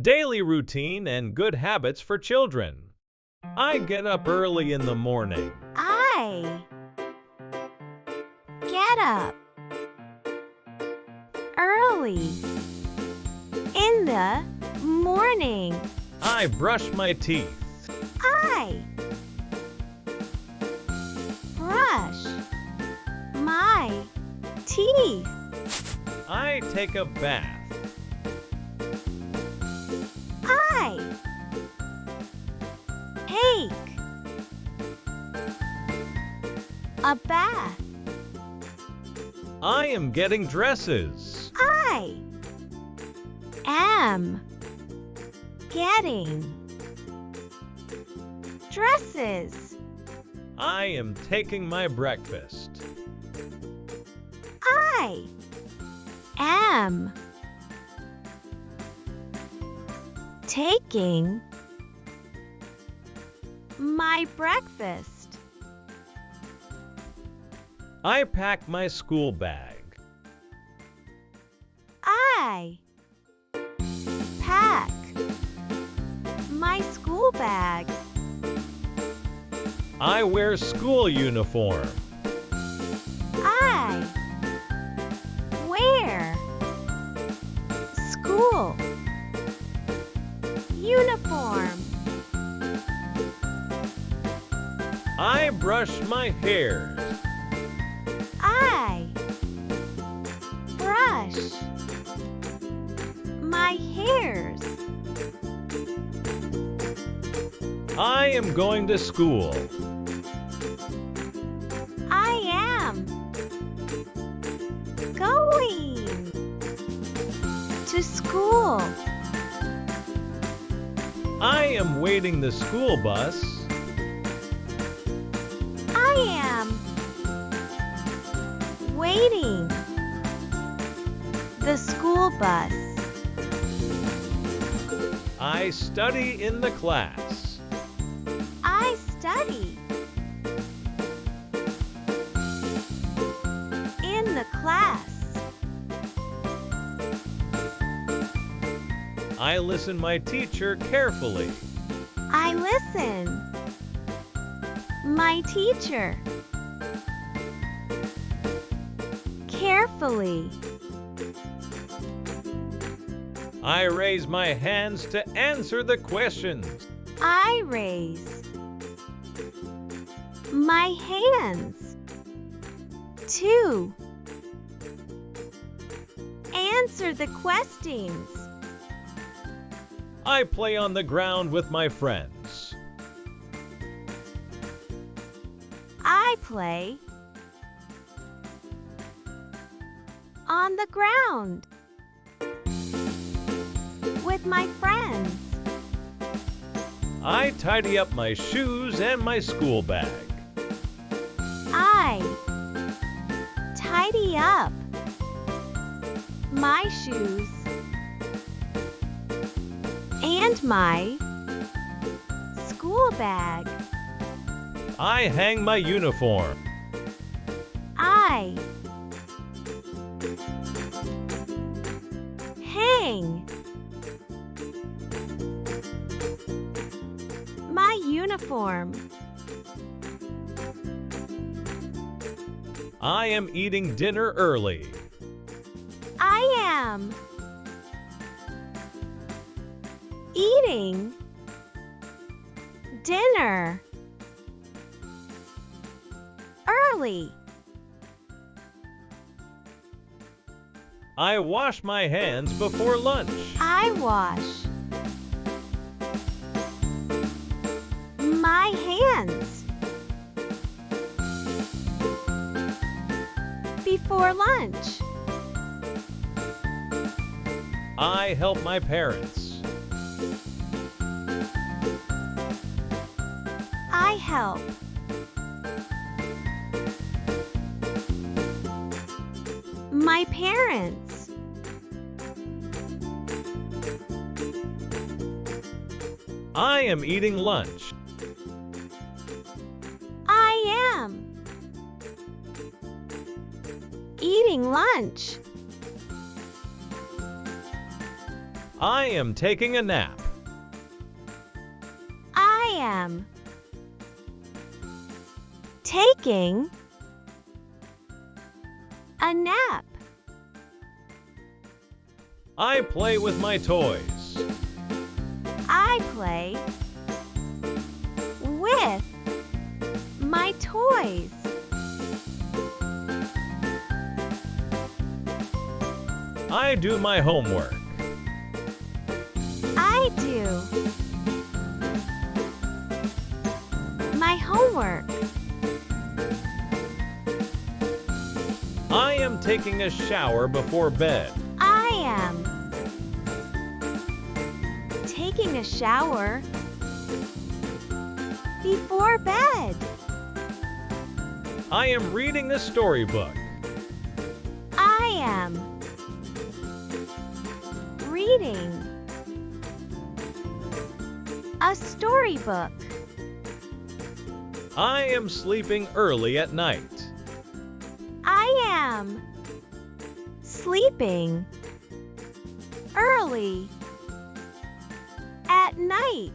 Daily routine and good habits for children. I get up early in the morning. I get up early in the morning. I brush my teeth. I brush my teeth. I take a bath. I take a bath. I am getting dresses. I am getting dresses. I am taking my breakfast. I am taking my breakfast. I pack my school bag. I pack my school bag. I wear school uniform. I wear school uniform. I brush my hair. I brush my hairs. I am going to school. I am going to school. I am waiting the school bus. I am waiting the school bus. I study in the class. I study in the class. I listen my teacher carefully. I listen my teacher carefully. I raise my hands to answer the questions. I raise my hands to answer the questions. I play on the ground with my friends. I play on the ground with my friends. I tidy up my shoes and my school bag. I tidy up my shoes and my school bag. I hang my uniform. I hang my uniform. I am eating dinner early. I am eating dinner early. I wash my hands before lunch. I wash my hands before lunch. I help my parents. I help my parents. I am eating lunch. I am eating lunch. I am taking a nap. I am taking a nap. I play with my toys. I play with my toys. I do my homework. I do my homework. I am taking a shower before bed. I am taking a shower before bed. I am reading a storybook. I am reading a storybook. I am sleeping early at night. I am sleeping early at night.